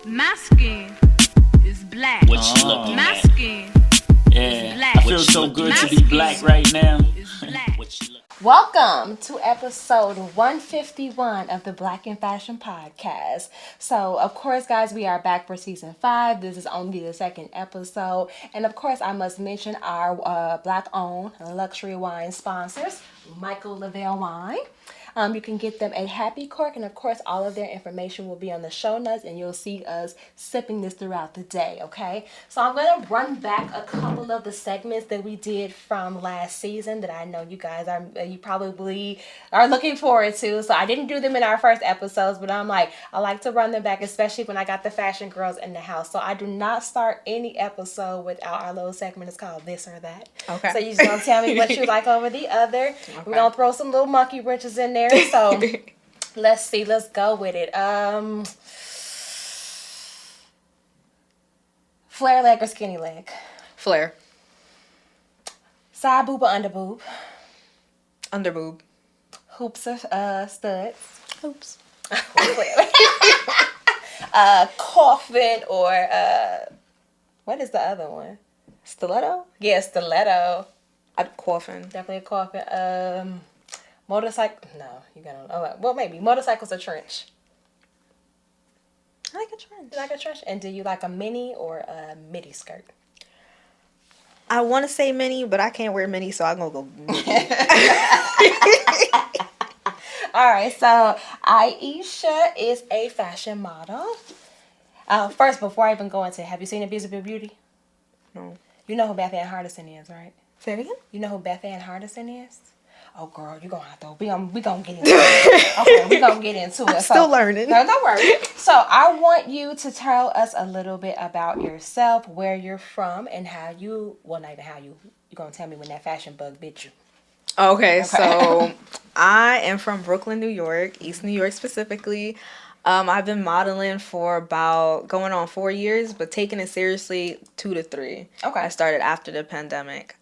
My skin is black. What you looking My at? skin is black. I feel so good to be black right now. What you look- Welcome to episode 151 of the Black in Fashion podcast. So, of course, guys, we are back for season 5. This is only the second episode. And, of course, I must mention our Black-owned luxury wine sponsors, Michael Lavelle Wine. You can get them a happy cork, and of course all of their information will be on the show notes, and you'll see us sipping this throughout the day. Okay, so I'm going to run back a couple of the segments that we did from last season that I know you guys you probably are looking forward to. So I didn't do them in our first episodes, but I like to run them back, especially when I got the fashion girls in the house. So I do not start any episode without our little segment. It's called This or That. Okay. So you just gonna tell me what you like over the other. Okay. We're gonna throw some little monkey wrenches in there. So let's see. Let's go with it. Flare leg or skinny leg? Flare. Side boob or under boob? Under boob. Hoops or studs? Hoops. Coffin or what is the other one? Stiletto? Yeah, stiletto. Coffin. Definitely a coffin. Motorcycle? No, you gotta. Well, maybe motorcycles or trench. I like a trench. You like a trench? And do you like a mini or a midi skirt? I want to say mini, but I can't wear mini, so I'm gonna go mini. All right, so Iesha is a fashion model. First, before I even go into it, have you seen Invisible Beauty? No. You know who Beth Ann Hardison is, right? Say it again? You know who Beth Ann Hardison is? Oh, girl, you're going to have to. We gonna get into it. Okay, we're going to get into it. Still learning. No, don't worry. So I want you to tell us a little bit about yourself, where you're from, and how you, well, not even how you're going to tell me when that fashion bug bit you. Okay, so I am from Brooklyn, New York, East New York specifically. I've been modeling for about going on 4 years, but taking it seriously 2 to 3. Okay. I started after the pandemic.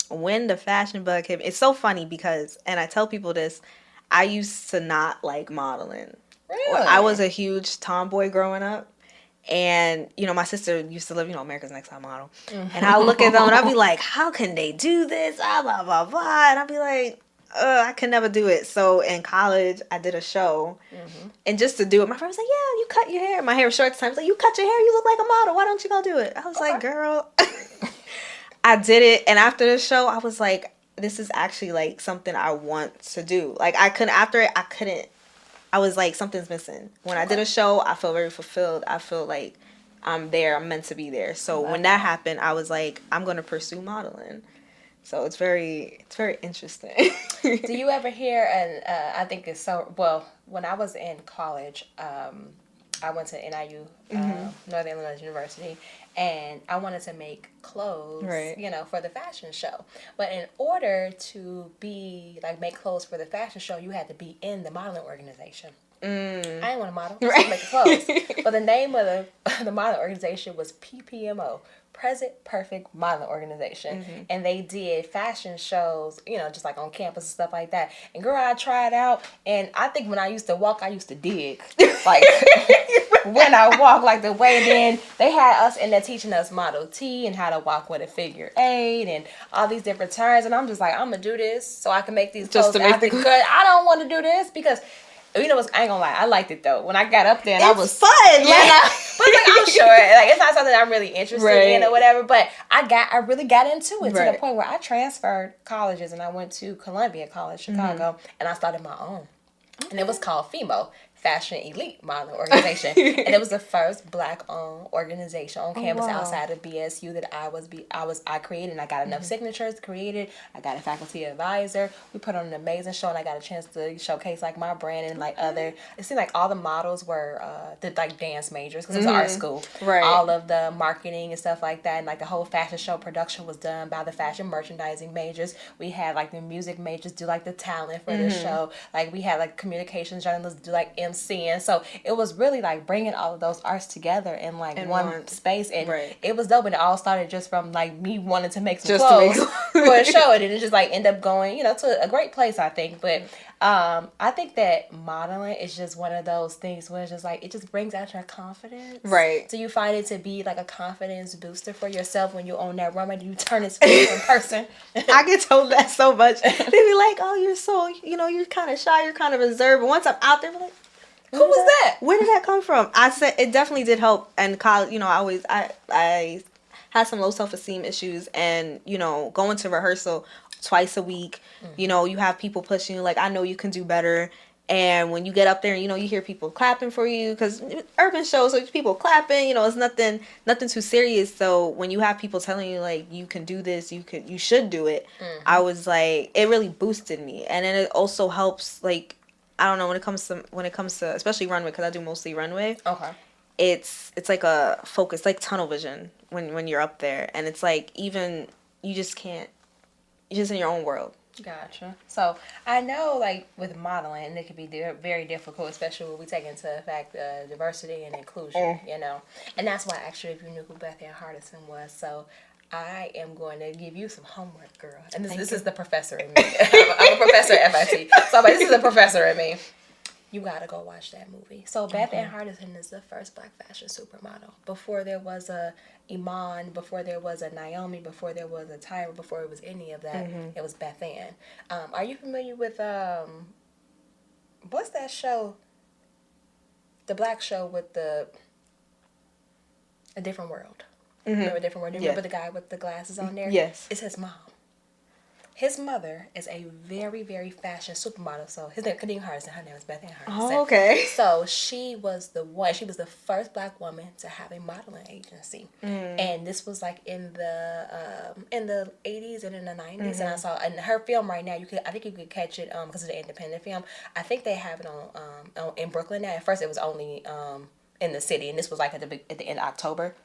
When the fashion bug hit, it's so funny because, and I tell people this, I used to not like modeling. Really? I was a huge tomboy growing up. And, my sister used to live, America's Next Top Model. Mm-hmm. And I look at them and I'll be like, how can they do this? Blah, blah, blah, blah. And I'll be like, I can never do it. So in college, I did a show. Mm-hmm. And just to do it, my friend was like, yeah, you cut your hair. My hair was short at the time. He's like, you cut your hair. You look like a model. Why don't you go do it? I was like, girl. I did it. And after the show, I was like, this is actually like something I want to do. Like after it, I couldn't. I was like, something's missing. When I did a show, I felt very fulfilled. I feel like I'm there. I'm meant to be there. So when that happened, I was like, I'm going to pursue modeling. So it's very interesting. Do you ever hear, and I think it's so, well, when I was in college, I went to NIU, Northern Illinois University, and I wanted to make clothes, right. For the fashion show. But in order to make clothes for the fashion show, you had to be in the modeling organization. I didn't want to model, I just make the clothes. But the name of the modeling organization was PPMO, Present Perfect Modeling Organization. Mm-hmm. And they did fashion shows, just like on campus and stuff like that. And girl, I tried out, and I think when I used to walk, I used to dig. Like, when I walk, like the way then they had us in there teaching us Model T and how to walk with a figure 8 and all these different turns. And I'm just like, I'm going to do this so I can make these clothes. Just to make the I don't want to do this because... I ain't gonna lie, I liked it though. When I got up there and I was fun. But I'm sure it's not something I'm really interested in or whatever. But I really got into it to the point where I transferred colleges and I went to Columbia College, Chicago, and I started my own. Okay. And it was called FEMO, Fashion Elite Modeling Organization. And it was the first Black-owned organization on campus outside of BSU that I created. And I got enough signatures created. I got a faculty advisor. We put on an amazing show, and I got a chance to showcase my brand and other. It seemed like all the models were the dance majors because it was an art school. Right. All of the marketing and stuff like that, and the whole fashion show production was done by the fashion merchandising majors. We had the music majors do the talent for the show. We had communications journalists do MC emceeing. So it was really like bringing all of those arts together in like one space, and it was dope. And it all started just from like me wanting to make some clothes for a show, and it just like end up going, to a great place, I think. But I think that modeling is just one of those things where it's just like it just brings out your confidence. Right. So you find it to be like a confidence booster for yourself when you're on that runway. You turn into a different person. I get told that so much. They be like, "Oh, you're so you're kind of shy, you're kind of reserved." But once I'm out there, I'm like, who was that? Where did that come from? I said it definitely did help. And college, I had some low self-esteem issues, and going to rehearsal twice a week. You have people pushing you like, I know you can do better. And when you get up there, you hear people clapping for you, because urban shows, so people clapping, it's nothing too serious. So when you have people telling you like, you can do this, you should do it, I was like, it really boosted me. And then it also helps, like, I don't know, when it comes to especially runway, because I do mostly runway. Okay. It's like a focus, like tunnel vision when you're up there, and it's like even you just can't. You're just in your own world. Gotcha. So I know, like with modeling, it can be very difficult, especially when we take into effect diversity and inclusion. And that's why actually, if you knew who Beth Ann Hardison was, so I am going to give you some homework, girl. And this is the professor in me. I'm a professor at FIT, so but this is the professor in me. You gotta go watch that movie. So Beth Ann Hardison is the first Black fashion supermodel. Before there was a Iman, before there was a Naomi, before there was a Tyra, before it was any of that, it was Beth Ann. Are you familiar with what's that show? The Black show with A Different World. Remember A Different World? Do you remember the guy with the glasses on there? Yes. It's his mom. His mother is a very, very fashion supermodel. So his name, Kadeem Hardison, her name is Beth Ann Hardison. Oh, okay. So she was the first Black woman to have a modeling agency. And this was like in the 80s and in the 90s. And I saw, and her film right now, I think you could catch it because it's an independent film. I think they have it on in Brooklyn now. At first it was only in the city, and this was like at the end of October.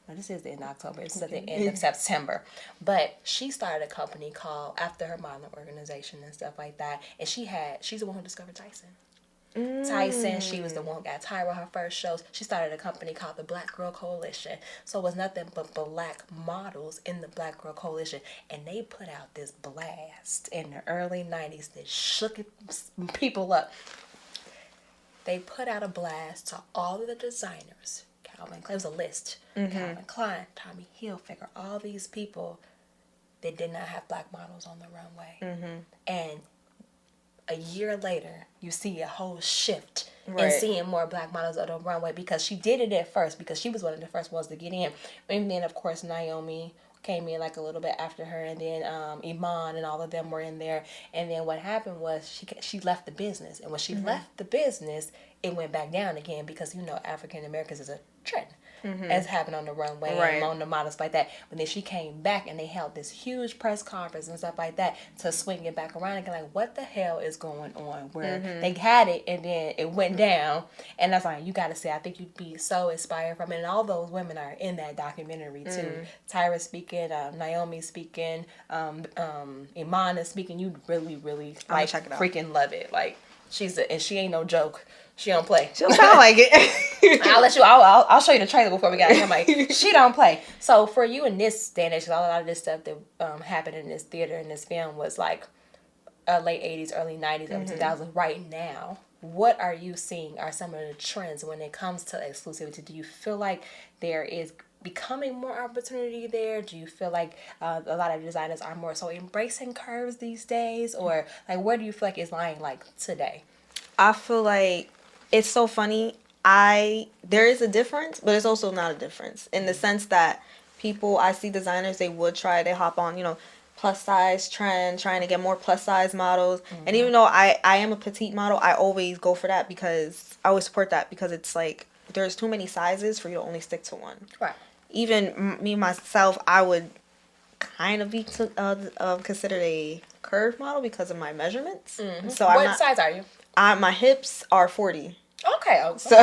Well, this is the end of October. This is at the end of September. But she started a company called, after her modeling organization and stuff like that. And she's the one who discovered Tyson. Tyson, she was the one who got Tyra her first shows. She started a company called the Black Girl Coalition. So it was nothing but Black models in the Black Girl Coalition. And they put out this blast in the early 90s that shook people up. They put out a blast to all of the designers. Calvin Klein, it was a list. Calvin Klein, Tommy Hilfiger, all these people that did not have Black models on the runway. And a year later, you see a whole shift in seeing more Black models on the runway, because she did it at first, because she was one of the first ones to get in. And then, of course, Naomi came in like a little bit after her, and then Iman and all of them were in there. And then what happened was she left the business, and when she left the business, it went back down again, because African Americans is a trend as happened on the runway and on the models like that. But then she came back, and they held this huge press conference and stuff like that to swing it back around again. Like, what the hell is going on? Where they had it, and then it went down, and that's like, you got to say, I think you'd be so inspired from it. And all those women are in that documentary too. Tyra speaking, Naomi speaking, Iman is speaking. You really, really like freaking love it. Like, and she ain't no joke. She don't play. She don't sound like it. I'll show you the trailer before we got here. I'm like, she don't play. So for you in this day and age, a lot of this stuff that happened in this theater and this film was like late 80s, early 90s, early 2000s. Right now, what are you seeing are some of the trends when it comes to exclusivity? Do you feel like there is becoming more opportunity there? Do you feel like a lot of designers are more so embracing curves these days? Or like, where do you feel like it's lying like today? I feel like it's so funny. There is a difference, but it's also not a difference in the sense that I see designers, they hop on, plus size trend, trying to get more plus size models. And even though I am a petite model, I always go for that, because I always support that, because it's like, there's too many sizes for you to only stick to one. Right. Even me, myself, I would kind of be considered a curve model because of my measurements. So what size are you? My hips are 40. Okay. So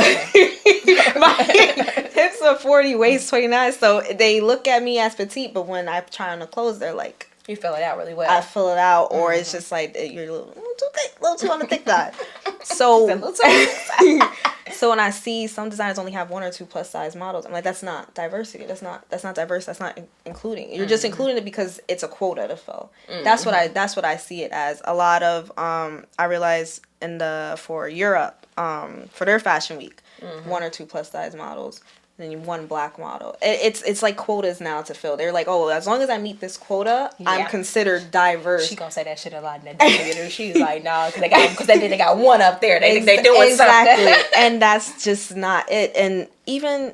my hips are 40, waist 29. So they look at me as petite, but when I try on the clothes, they're like You fill it out really well. I fill it out, or it's just like you're a little too thick, a little too on the thick side. So, so when I see some designers only have 1 or 2 plus size models, I'm like, that's not diversity. That's not diverse. That's not including. You're just including it because it's a quota to fill. That's what I see it as. A lot of I realize for Europe for their fashion week, 1 or 2 plus size models. Then you 1 black model. It's like quotas now to fill. They're like, oh, as long as I meet this quota, I'm considered diverse. She gonna say that shit a lot in that interview. She's like, no, because they got 1 up there. They think they're doing something. And that's just not it. And even,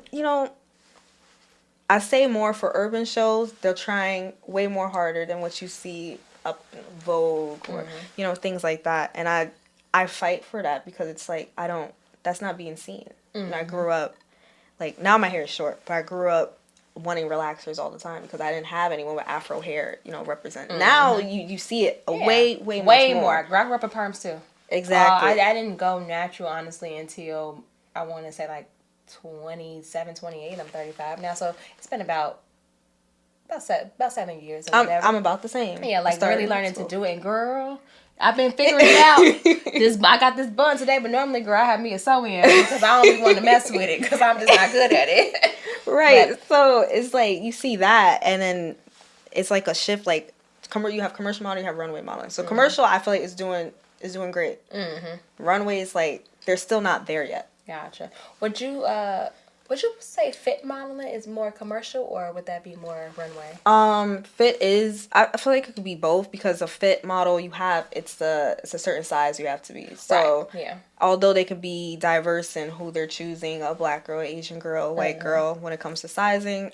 I say more for urban shows, they're trying way more harder than what you see up in Vogue or things like that. And I fight for that because it's like that's not being seen. And I grew up. Like, now my hair is short, but I grew up wanting relaxers all the time because I didn't have anyone with afro hair, represent. Now you see it way more. I grew up in perms too. Exactly. I didn't go natural, honestly, until I want to say like 27, 28. I'm 35 now, so it's been about 7 years. Or whatever. I'm about the same. Yeah, like really learning to do it. And girl, I've been figuring it out. I got this bun today, but normally, girl, I have me a sew-in because I don't even want to mess with it because I'm just not good at it. Right. But, so it's like you see that, and then it's like a shift. Like you have commercial modeling, you have runway modeling. So commercial, I feel like is doing great. Runway is like they're still not there yet. Gotcha. Would you say fit modeling is more commercial, or would that be more runway? Fit is, I feel like it could be both because a fit model it's a certain size you have to be. So although they could be diverse in who they're choosing, a black girl, Asian girl, white girl, when it comes to sizing,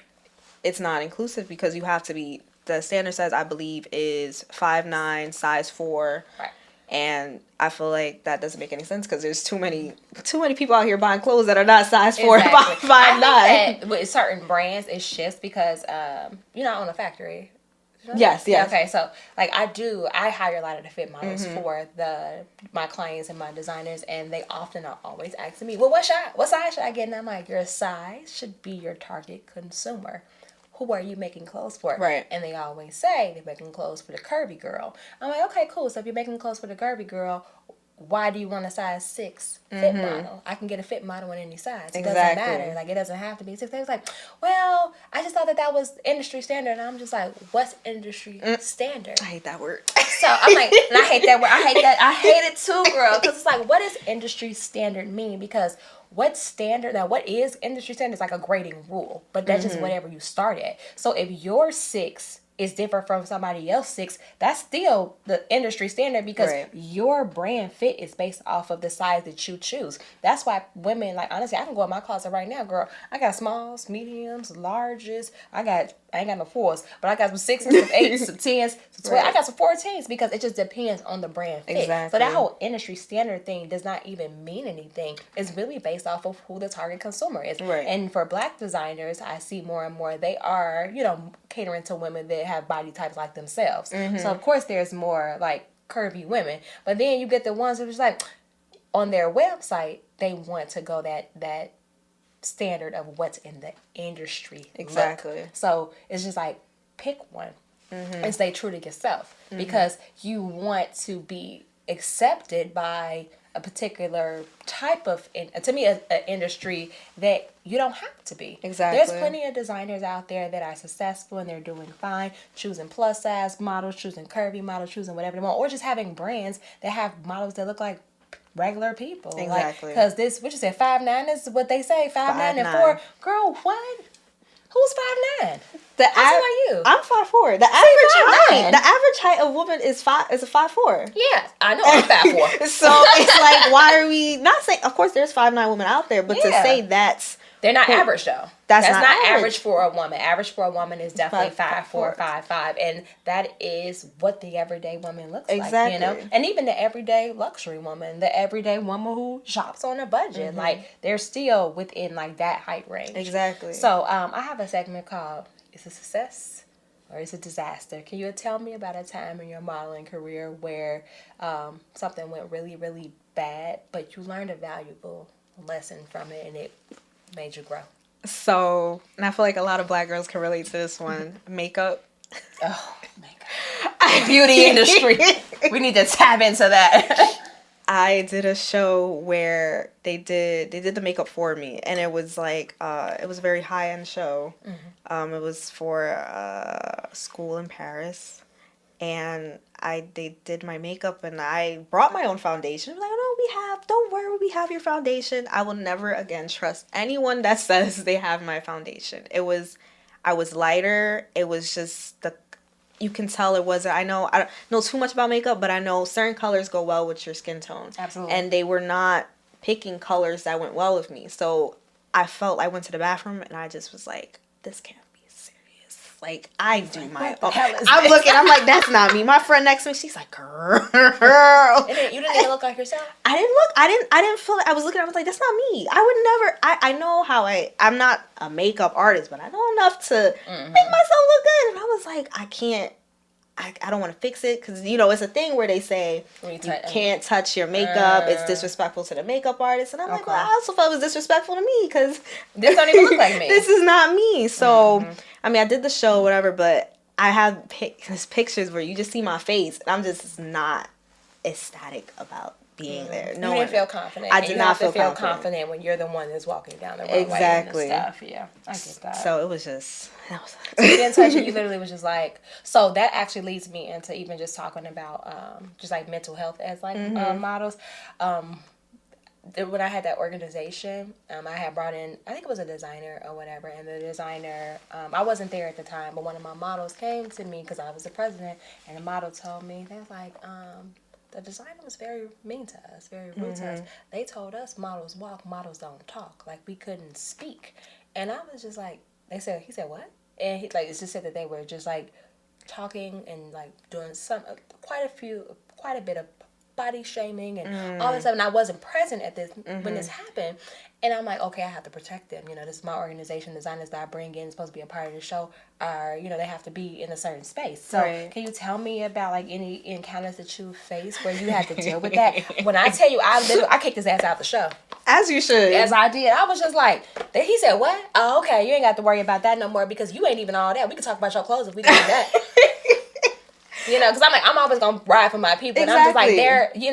it's not inclusive because you have to be, the standard size I believe is 5'9", size 4. Right. And I feel like that doesn't make any sense because there's too many people out here buying clothes that are not size 4 exactly. 5'9". I think that with certain brands, it shifts because you're not on a factory. Yes. Okay, so like I hire a lot of the fit models for my clients and my designers, and they often are always asking me, well, what size should I get? And I'm like, your size should be your target consumer. Who are you making clothes for? Right. And they always say they're making clothes for the curvy girl. I'm like, okay, cool. So if you're making clothes for the curvy girl, why do you want a size 6 fit model? I can get a fit model in any size. It doesn't matter. Like, it doesn't have to be 6. They was like, well, I just thought that was industry standard. And I'm just like, what's industry standard? I hate that word. So I'm like, and I hate that word. I hate it too, girl. Because it's like, what does industry standard mean? Because what is industry standard? It's like a grading rule, but that's just whatever you start at. So if your 6 is different from somebody else's 6, that's still the industry standard because your brand fit is based off of the size that you choose. That's why women, like, honestly, I can go in my closet right now, girl. I got smalls, mediums, larges. I ain't got no 4s, but I got some 6s, some 8s, some 10s, some 12s. I got some 14s because it just depends on the brand fit. Exactly. So that whole industry standard thing does not even mean anything. It's really based off of who the target consumer is. Right. And for black designers, I see more and more they are, catering to women that have body types like themselves. So of course there's more like curvy women, but then you get the ones that was like on their website they want to go that standard of what's in the industry. Exactly. Look. So it's just like pick one and stay true to yourself because you want to be accepted by a particular type of, to me, an industry that you don't have to be. Exactly. There's plenty of designers out there that are successful and they're doing fine, choosing plus size models, choosing curvy models, choosing whatever they want, or just having brands that have models that look like regular people. Exactly. Because this, what you say, 5'9" is what they say, 5'9" and 4. Girl, what? Who's 5'9"? How tall are you? I'm 5'4". The average height of woman is a 5'4". Yeah, I know I'm 5'4". So it's like, why are we not saying? Of course, there's 5'9" women out there, but to say they're not average though. That's not average. average for a woman. Average for a woman is definitely 5'4", 5'5", and that is what the everyday woman looks like. And even the everyday luxury woman, the everyday woman who shops on a budget, like they're still within like that height range. Exactly. So I have a segment called "Is it Success or Is it Disaster?" Can you tell me about a time in your modeling career where something went really, really bad, but you learned a valuable lesson from it and it made you grow? So, and I feel like a lot of black girls can relate to this one. Makeup. Oh, my God. beauty industry. We need to tap into that. I did a show where they did the makeup for me, and it was like it was a very high end show. It was for a school in Paris, and they did my makeup, and I brought my own foundation. Like, no, don't worry, we have your foundation. I will never again trust anyone that says they have my foundation. I was lighter. It was just you can tell it wasn't. I don't know too much about makeup, but I know certain colors go well with your skin tone. Absolutely. And they were not picking colors that went well with me. So I went to the bathroom and I just was like, this can't be serious. Like, I do my own. I'm looking, I'm like, that's not me. My friend next to me, she's like, girl. You didn't even look like yourself? I didn't feel it. I was looking, I was like, that's not me. I would never, I know how I'm not a makeup artist, but I know enough to make myself look good. And I was like, I don't want to fix it because, it's a thing where they say you can't touch your makeup. It's disrespectful to the makeup artist. And I'm like, well, I also felt it was disrespectful to me because this don't even look like me. This is not me. So, I mean, I did the show, whatever, but I have pictures where you just see my face and I'm just not ecstatic about being there. No, you didn't feel confident. I did not feel confident when you're the one that's walking down the runway. Exactly. And stuff. Yeah, I get that. So it was just. So you didn't touch it. You literally was just like. So that actually leads me into even just talking about just like mental health as like models. When I had that organization, I had brought in, I think it was a designer or whatever, and the designer, I wasn't there at the time, but one of my models came to me because I was the president, and the model told me, they was like, the designer was very mean to us, very rude to us. They told us models walk, models don't talk. Like, we couldn't speak. And I was just like, he said, what? And he like, it just said that they were just like talking and like doing quite a bit of body shaming and all this stuff. And I wasn't present at this when this happened. And I'm like, okay, I have to protect them. This is my organization. Designers that I bring in, supposed to be a part of the show, are, they have to be in a certain space. So Can you tell me about like any encounters that you faced where you had to deal with that? When I tell you, I kicked his ass out the show. As you should. As I did. I was just like, he said, what? Oh, okay, you ain't got to worry about that no more because you ain't even all that. We can talk about your clothes if we can do that. Because I'm like, I'm always going to ride for my people. And I'm just like,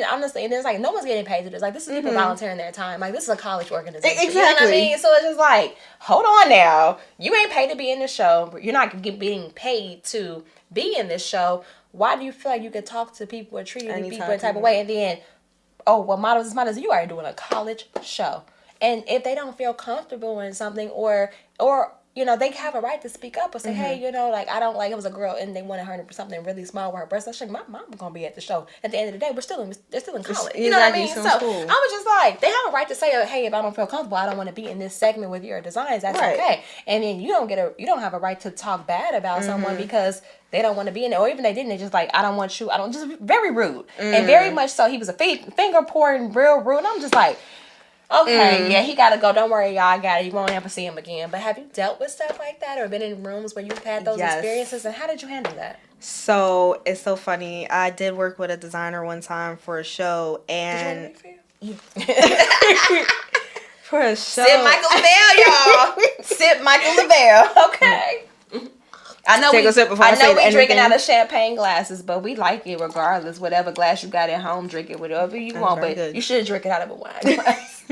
honestly, and it's like, no one's getting paid to this. Like, this is people volunteering their time. Like, this is a college organization. Exactly. You know what I mean? So it's just like, hold on now. You ain't paid to be in this show. You're not being paid to be in this show. Why do you feel like you could talk to people or treat people in a type of way? And then, models, you are doing a college show. And if they don't feel comfortable in something or they have a right to speak up or say, hey, like, I don't like, it was a girl and they wanted her to something really small with her breasts. I was like, my mom's going to be at the show. At the end of the day, they're still in college. You know what I mean? So I was just like, they have a right to say, hey, if I don't feel comfortable, I don't want to be in this segment with your designs. That's okay. And then you don't have a right to talk bad about someone because they don't want to be in there. Or even they didn't, they just like, I don't want you. Just very rude. And very much so, he was a finger pouring real rude. And I'm just like, okay, yeah, he gotta go. Don't worry, y'all. I got it. You won't ever see him again. But have you dealt with stuff like that or been in rooms where you've had those experiences? And how did you handle that? So, it's so funny. I did work with a designer one time for a show. And did you want to make for you? For a show. Sip Michael Lavelle, y'all. Sip Michael Lavelle. Okay. I know we drinking out of champagne glasses, but we like it regardless. Whatever glass you got at home, drink it whatever you want. But you should drink it out of a wine glass.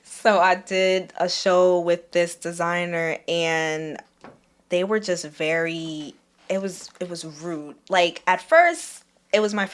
So I did a show with this designer, and they were just very. It was rude. Like at first, it was one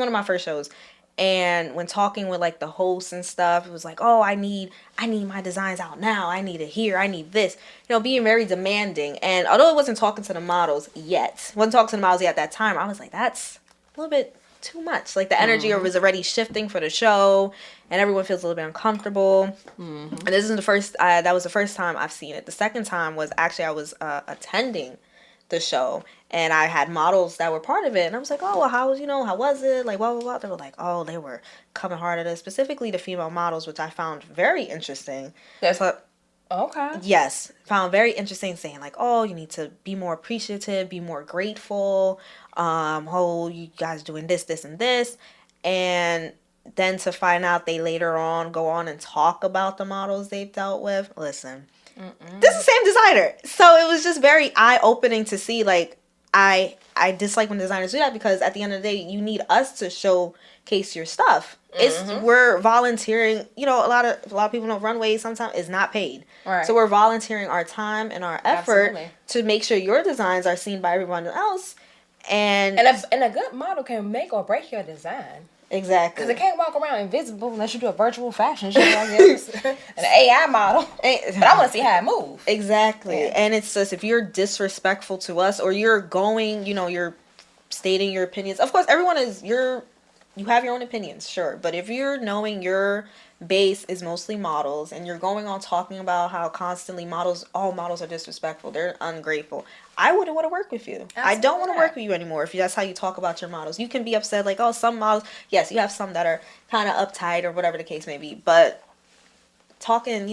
of my first shows. And when talking with like the hosts and stuff, it was like, oh, I need my designs out now. I need it here. I need this. Being very demanding. And although I wasn't talking to the models yet, at that time, I was like, that's a little bit too much. Like the energy was already shifting for the show, and everyone feels a little bit uncomfortable. And this isn't the first. That was the first time I've seen it. The second time was actually I was attending the show, and I had models that were part of it, and I was like, oh, well, how was it, like, blah, blah, blah. They were like, oh, they were coming hard at us, specifically the female models, which I found very interesting. Okay. Yes, found very interesting, saying like, oh, you need to be more appreciative, be more grateful, you guys doing this, this, and this, and then to find out they later on go on and talk about the models they've dealt with. Listen, this is the same designer. So it was just very eye-opening to see, like, I dislike when designers do that, because at the end of the day, you need us to showcase your stuff. We're volunteering. You know, a lot of people know runways sometimes is not paid. Right. So we're volunteering our time and our effort Absolutely. to make sure your designs are seen by everyone else. And a good model can make or break your design. exactly. Because it can't walk around invisible unless you do a virtual fashion show, I guess. An AI model. But I want to see how it moves. Exactly. Yeah. And it's just, if you're disrespectful to us, or you're going, you're stating your opinions. Of course, everyone is you have your own opinions, sure. But if you're knowing your base is mostly models, and you're going on talking about how constantly all models are disrespectful, they're ungrateful, I wouldn't want to work with you. Absolutely. I don't want to work with you anymore if that's how you talk about your models. You can be upset, like, oh, some models, yes, you have some that are kind of uptight or whatever the case may be, but talking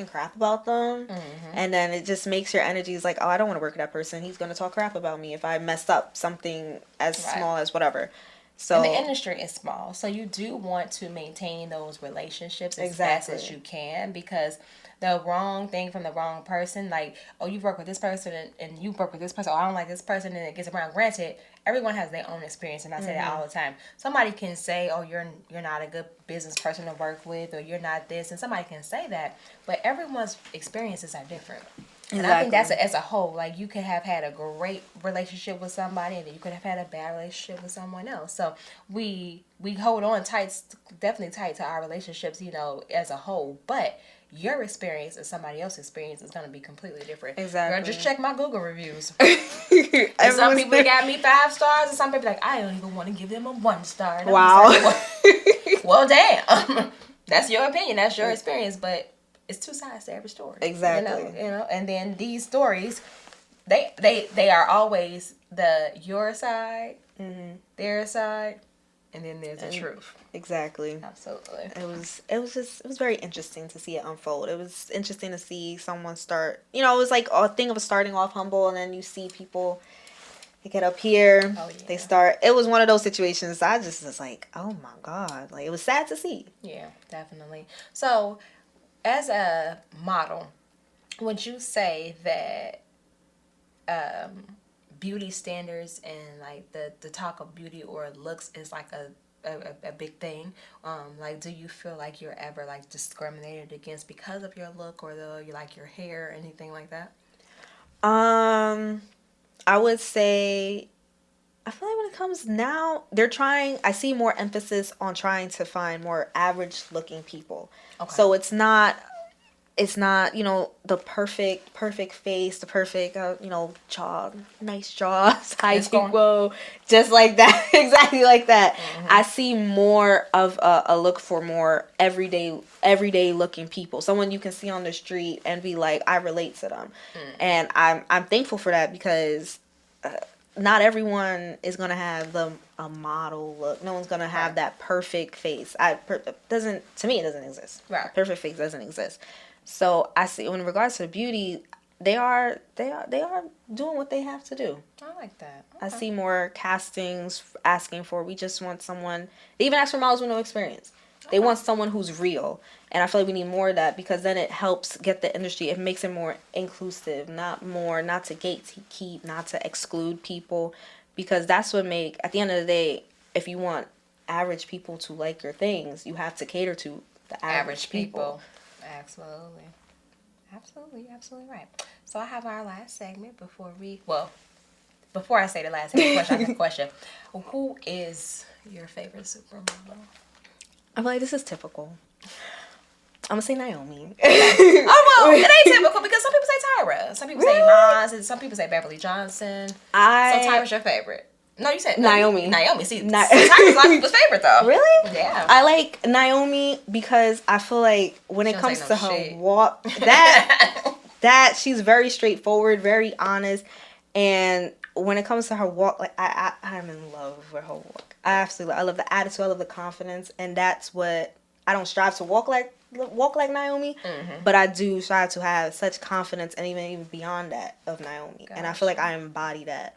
crap about them, and then it just makes your energies like, oh, I don't want to work with that person. He's going to talk crap about me if I messed up something as small as whatever. So and the industry is small, so you do want to maintain those relationships as fast as you can, because the wrong thing from the wrong person, like, oh, you work with this person and you work with this person, oh, I don't like this person, and it gets around. Granted, everyone has their own experience, and I say that all the time. Somebody can say, oh, you're not a good business person to work with, or you're not this, and somebody can say that, but everyone's experiences are different. And I think that's as a whole. Like, you could have had a great relationship with somebody, and then you could have had a bad relationship with someone else. So we hold on definitely tight to our relationships, as a whole. But your experience and somebody else's experience is going to be completely different. Exactly. Girl, just check my Google reviews. And some people got me 5 stars, and some people like, I don't even want to give them a 1 star. And wow. Like, well, damn. That's your opinion. That's your experience, but it's 2 sides to every story. Exactly. And then these stories, they are always your side, their side, and then there's the truth. Exactly. Absolutely. It was very interesting to see it unfold. It was interesting to see someone start, it was like a thing of starting off humble, and then you see people, they get up here, they start, it was one of those situations I just was like, oh my God, like, it was sad to see. Yeah, definitely. So, as a model, would you say that beauty standards and like the talk of beauty or looks is like a big thing? Like, do you feel like you're ever like discriminated against because of your look, or your hair or anything like that? I would say, I feel like when it comes now, I see more emphasis on trying to find more average looking people. Okay. So it's not, the perfect face, the perfect, jaw, nice jaws, high cheek, whoa, just like that. Exactly like that. Mm-hmm. I see more of a look for more everyday looking people. Someone you can see on the street and be like, I relate to them. And I'm thankful for that, because not everyone is going to have a model look. No one's going to have that perfect face. To me, it doesn't exist. Right. Perfect face doesn't exist. So I see, in regards to beauty, they are doing what they have to do. I like that. Okay. I see more castings asking for, we just want someone, they even ask for models with no experience. They want someone who's real. And I feel like we need more of that, because then it helps get the industry, it makes it more inclusive, not to gatekeep, not to exclude people, because that's what at the end of the day, if you want average people to like your things, you have to cater to the average people. Absolutely right. So I have our last segment before I say the last segment, I have a question. Who is your favorite supermodel? I feel like this is typical. I'm gonna say Naomi. Oh, well, it ain't typical, because some people say Tyra, some people say Nas, and some people say Beverly Johnson. So Tyra's your favorite. No, you said Naomi. See, Tyra's a lot of people's favorite, though. Really? Yeah. I like Naomi because I feel like when it comes to her walk, that she's very straightforward, very honest, and when it comes to her walk, like I'm in love with her walk. I love the attitude, I love the confidence, and that's what I don't strive to walk like Naomi, but I do strive to have such confidence, and even beyond that of Naomi. Gotcha. And I feel like I embody that.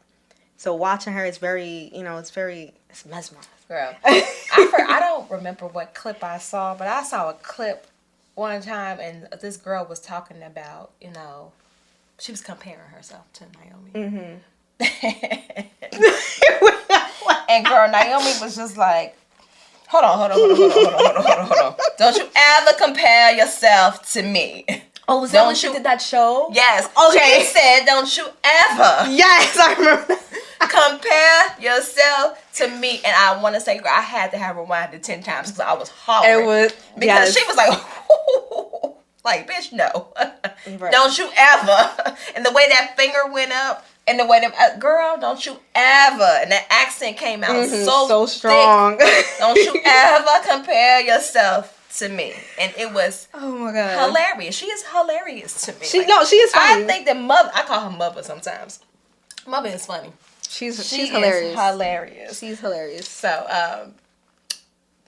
So watching her is very, it's mesmerizing. Girl, I don't remember what clip I saw, but I saw a clip one time, and this girl was talking about, she was comparing herself to Naomi. And girl, Naomi was just like, hold on. Don't you ever compare yourself to me. Oh, was that when she did that show? Yes. Okay. She said, don't you ever Yes, I remember. compare yourself to me. And I want to say, girl, I had to have rewind it 10 times because I was hollering. It was, because she was like, like, bitch, no. Right. Don't you ever. And the way that finger went up. And the way them, girl, don't you ever. And that accent came out so strong. Don't you ever compare yourself to me. And it was oh my God, hilarious. She is hilarious to me. She is funny. I think that mother, I call her mother sometimes. Mother is funny. She's hilarious. She's hilarious. So,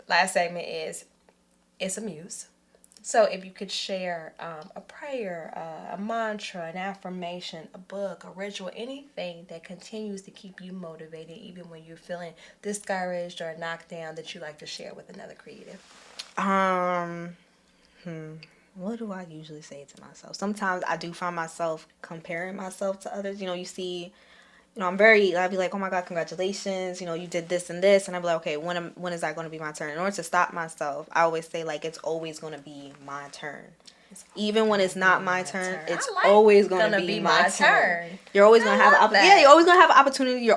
last segment is It's a Muse. So if you could share a prayer, a mantra, an affirmation, a book, a ritual, anything that continues to keep you motivated even when you're feeling discouraged or knocked down that you like to share with another creative. What do I usually say to myself? Sometimes I do find myself comparing myself to others. You know, you see, you know, I'd be like, oh my God, congratulations. You know, you did this and this. And I'd be like, okay, when is that going to be my turn? In order to stop myself, I always say, like, it's always going to be my turn. Even when it's not my turn, it's always going to be my turn. You're always going to have you're always going to have an opportunity.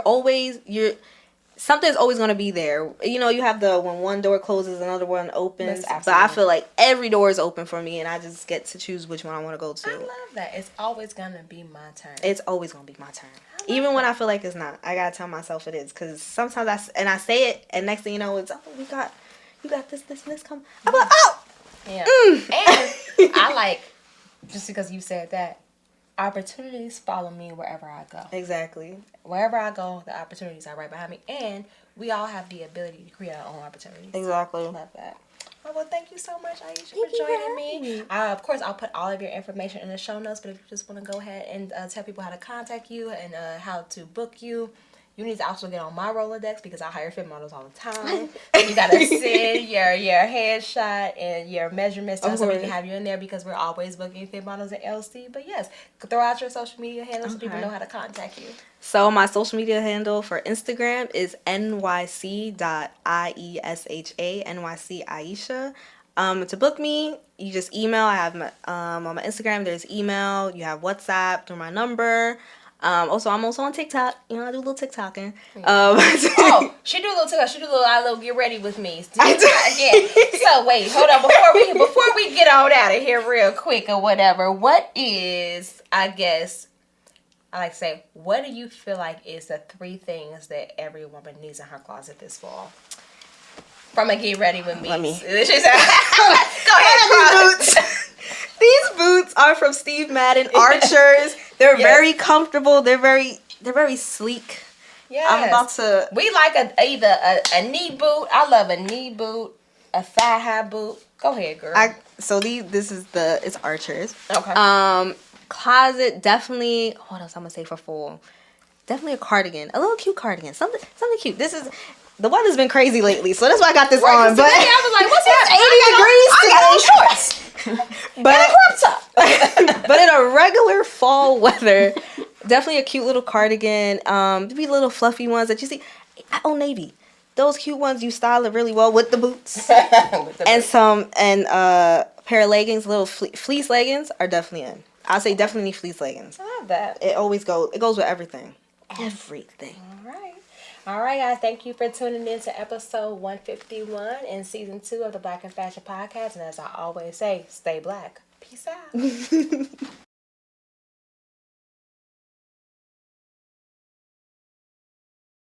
Something's always going to be there. You know, you have when one door closes, another one opens. But I feel like every door is open for me, and I just get to choose which one I want to go to. I love that. It's always going to be my turn. It's always going to be my turn. Even when I feel like it's not. I got to tell myself it is. Because sometimes I say it, and next thing you know, it's, oh, you got this, and this come. I'm like, oh! Yeah. And I like, just because you said that, opportunities follow me wherever I go. Exactly. Wherever I go, the opportunities are right behind me. And we all have the ability to create our own opportunities. Exactly. Love that. Oh, well, thank you so much, Iesha, for joining me. Of course, I'll put all of your information in the show notes, but if you just want to go ahead and tell people how to contact you and how to book you, you need to also get on my Rolodex because I hire fit models all the time. So you got to send your headshot and your measurements so we can have you in there because we're always booking fit models at LC. But yes, throw out your social media handles so people know how to contact you. So my social media handle for Instagram is nyc.iesha, NYC Iesha. To book me, you just email. I have on my Instagram, there's email. You have WhatsApp through my number. Also, I'm also on TikTok. You know, I do a little TikToking. She do a little TikTok. She do a little get ready with me. Yeah. So wait, hold on. Before we get on out of here real quick or whatever, what is, I guess, I like to say, what do you feel like is the 3 things that every woman needs in her closet this fall? From a get ready with me. Let me. She said, go ahead, boots. These boots are from Steve Madden Archers. They're very comfortable. They're very sleek. Yeah. I'm about to. We like either a knee boot. I love a knee boot, a thigh high boot. Go ahead, girl. It's Archers. Okay. Closet, definitely. What else I'm gonna say for fall? Definitely a cardigan, a little cute cardigan, something cute. The weather's been crazy lately, so that's why I got this on. But I was like, what's that? 80 degrees today. But in a regular fall weather, definitely a cute little cardigan. Maybe little fluffy ones that you see at Old Navy. Those cute ones, you style it really well with the boots. And a pair of leggings, little fleece leggings are definitely in. I'll say definitely need fleece leggings. I love that. It goes with everything. Everything. All right, guys. Thank you for tuning in to episode 151 in season 2 of the Black and Fashion Podcast. And as I always say, stay black. Peace out.